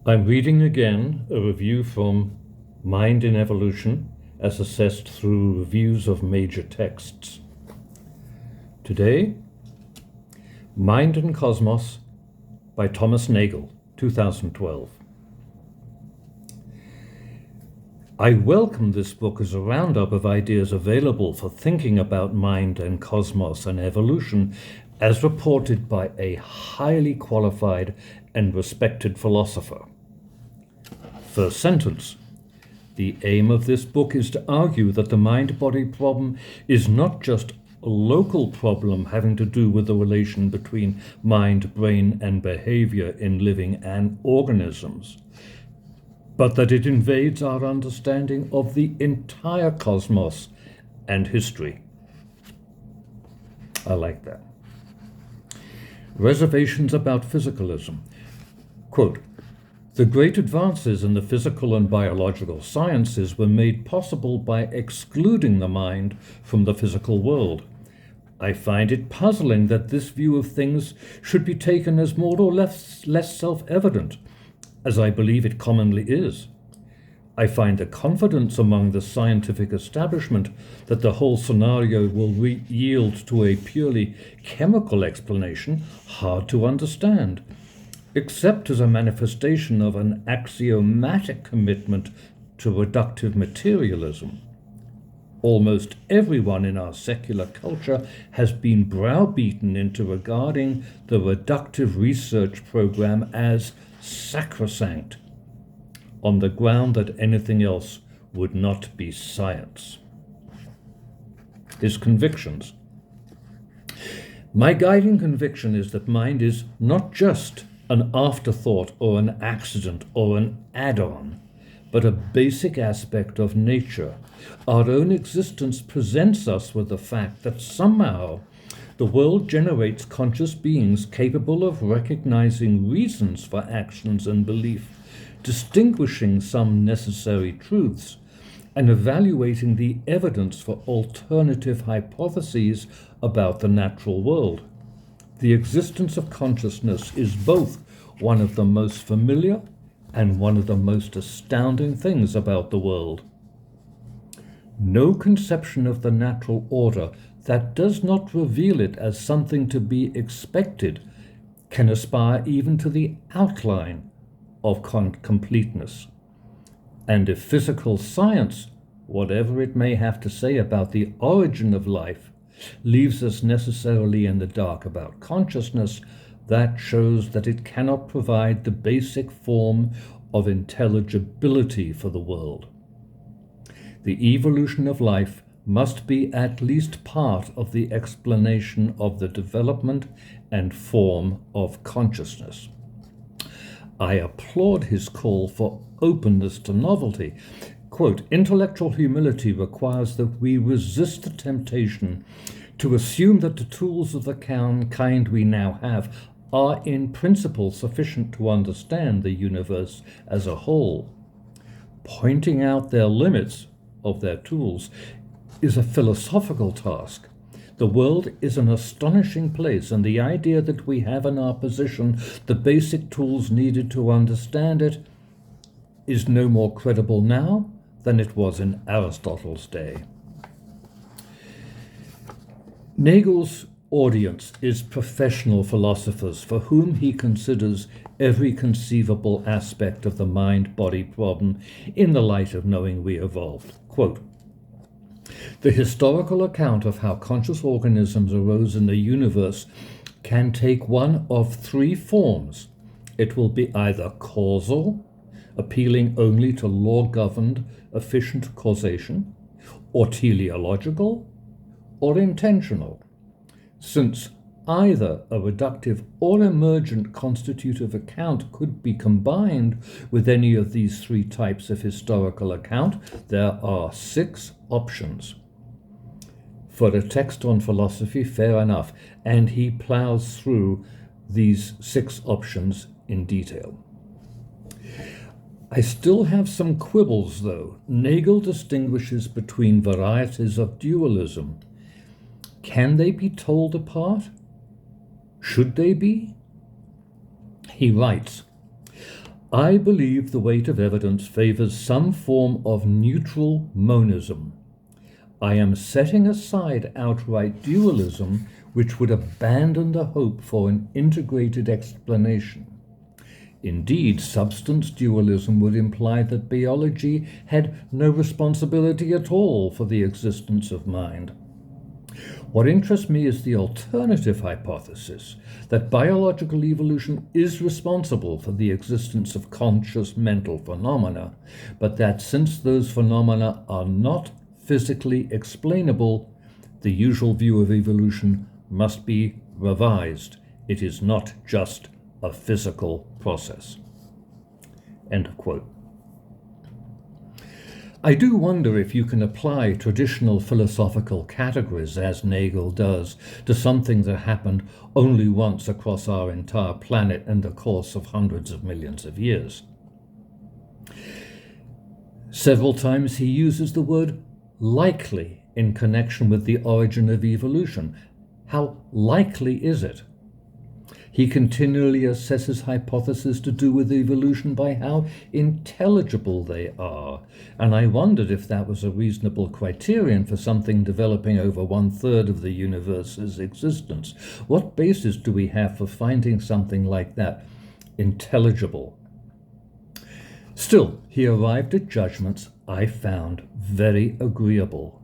I'm reading again a review from Mind in Evolution as assessed through reviews of major texts. Today, Mind and Cosmos by Thomas Nagel, 2012. I welcome this book as a roundup of ideas available for thinking about mind and cosmos and evolution as reported by a highly qualified and respected philosopher. First sentence. The aim of this book is to argue that the mind-body problem is not just a local problem having to do with the relation between mind, brain, and behavior in living organisms, but that it invades our understanding of the entire cosmos and history. I like that. Reservations about physicalism. Quote, the great advances in the physical and biological sciences were made possible by excluding the mind from the physical world. I find it puzzling that this view of things should be taken as more or less self-evident, as I believe it commonly is. I find the confidence among the scientific establishment that the whole scenario will yield to a purely chemical explanation hard to understand, except as a manifestation of an axiomatic commitment to reductive materialism. Almost everyone in our secular culture has been browbeaten into regarding the reductive research program as sacrosanct, on the ground that anything else would not be science. His convictions. My guiding conviction is that mind is not just an afterthought or an accident or an add-on, but a basic aspect of nature. Our own existence presents us with the fact that somehow the world generates conscious beings capable of recognizing reasons for actions and belief, distinguishing some necessary truths, and evaluating the evidence for alternative hypotheses about the natural world. The existence of consciousness is both one of the most familiar and one of the most astounding things about the world. No conception of the natural order that does not reveal it as something to be expected can aspire even to the outline of completeness. And if physical science, whatever it may have to say about the origin of life, leaves us necessarily in the dark about consciousness, that shows that it cannot provide the basic form of intelligibility for the world. The evolution of life must be at least part of the explanation of the development and form of consciousness. I applaud his call for openness to novelty. Quote, intellectual humility requires that we resist the temptation to assume that the tools of the kind we now have are in principle sufficient to understand the universe as a whole. Pointing out their limits of their tools is a philosophical task. The world is an astonishing place, and the idea that we have in our possession the basic tools needed to understand it is no more credible now than it was in Aristotle's day. Nagel's audience is professional philosophers for whom he considers every conceivable aspect of the mind-body problem in the light of knowing we evolved. Quote, the historical account of how conscious organisms arose in the universe can take one of three forms. It will be either causal, appealing only to law-governed, efficient causation, or teleological, or intentional. Since either a reductive or emergent constitutive account could be combined with any of these three types of historical account, there are 6 options. For a text on philosophy, fair enough, and he plows through these 6 options in detail. I still have some quibbles, though. Nagel distinguishes between varieties of dualism. Can they be told apart? Should they be? He writes, I believe the weight of evidence favors some form of neutral monism. I am setting aside outright dualism, which would abandon the hope for an integrated explanation. Indeed, substance dualism would imply that biology had no responsibility at all for the existence of mind. What interests me is the alternative hypothesis that biological evolution is responsible for the existence of conscious mental phenomena, but that since those phenomena are not physically explainable, the usual view of evolution must be revised. It is not just a physical process. End of quote. I do wonder if you can apply traditional philosophical categories, as Nagel does, to something that happened only once across our entire planet in the course of hundreds of millions of years. Several times he uses the word likely in connection with the origin of evolution. How likely is it? He continually assesses hypotheses to do with evolution by how intelligible they are, and I wondered if that was a reasonable criterion for something developing over 1/3 of the universe's existence. What basis do we have for finding something like that intelligible? Still, he arrived at judgments I found very agreeable.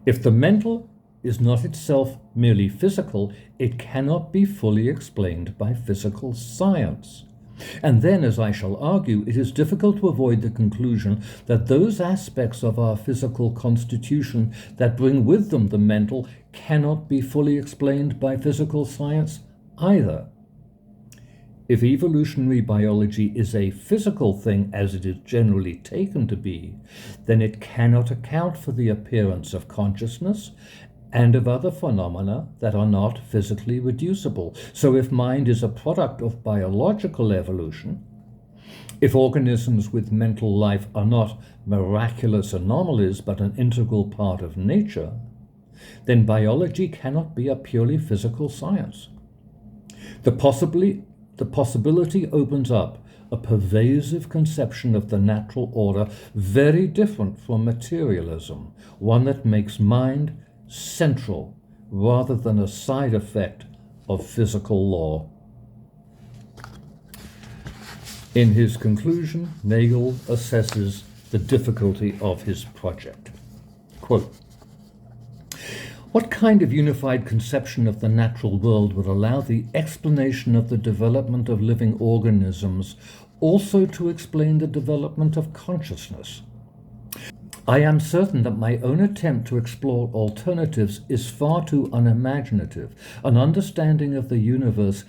If the mental is not itself merely physical, it cannot be fully explained by physical science. And then, as I shall argue, it is difficult to avoid the conclusion that those aspects of our physical constitution that bring with them the mental cannot be fully explained by physical science either. If evolutionary biology is a physical thing, as it is generally taken to be, then it cannot account for the appearance of consciousness and of other phenomena that are not physically reducible. So if mind is a product of biological evolution, if organisms with mental life are not miraculous anomalies but an integral part of nature, then biology cannot be a purely physical science. The possibility opens up a pervasive conception of the natural order very different from materialism, one that makes mind central rather than a side effect of physical law. In his conclusion, Nagel assesses the difficulty of his project. Quote, "What kind of unified conception of the natural world would allow the explanation of the development of living organisms also to explain the development of consciousness? I am certain that my own attempt to explore alternatives is far too unimaginative. An understanding of the universe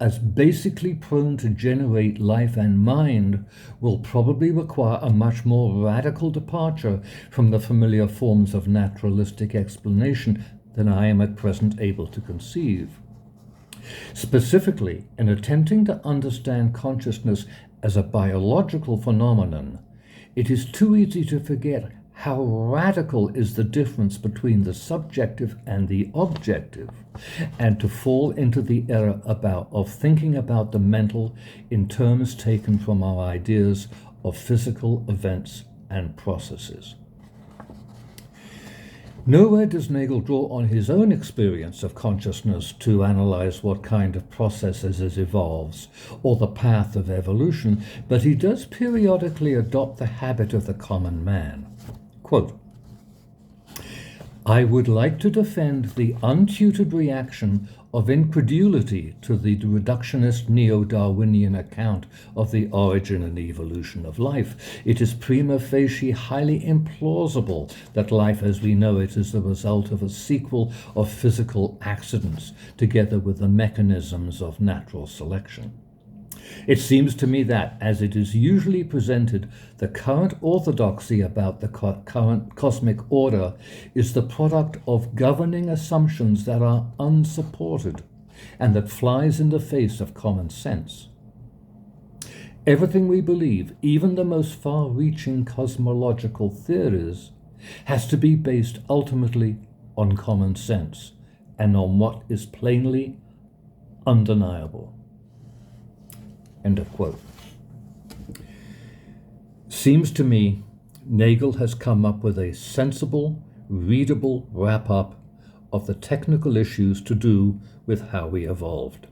as basically prone to generate life and mind will probably require a much more radical departure from the familiar forms of naturalistic explanation than I am at present able to conceive. Specifically, in attempting to understand consciousness as a biological phenomenon, it is too easy to forget how radical is the difference between the subjective and the objective, and to fall into the error of thinking about the mental in terms taken from our ideas of physical events and processes." Nowhere does Nagel draw on his own experience of consciousness to analyze what kind of processes it evolves, or the path of evolution, but he does periodically adopt the habit of the common man. Quote, "I would like to defend the untutored reaction of incredulity to the reductionist neo-Darwinian account of the origin and evolution of life. It is prima facie highly implausible that life as we know it is the result of a sequel of physical accidents together with the mechanisms of natural selection. It seems to me that, as it is usually presented, the current orthodoxy about the current cosmic order is the product of governing assumptions that are unsupported and that flies in the face of common sense. Everything we believe, even the most far-reaching cosmological theories, has to be based ultimately on common sense and on what is plainly undeniable." End of quote. seems to me Nagel has come up with a sensible, readable wrap-up of the technical issues to do with how we evolved.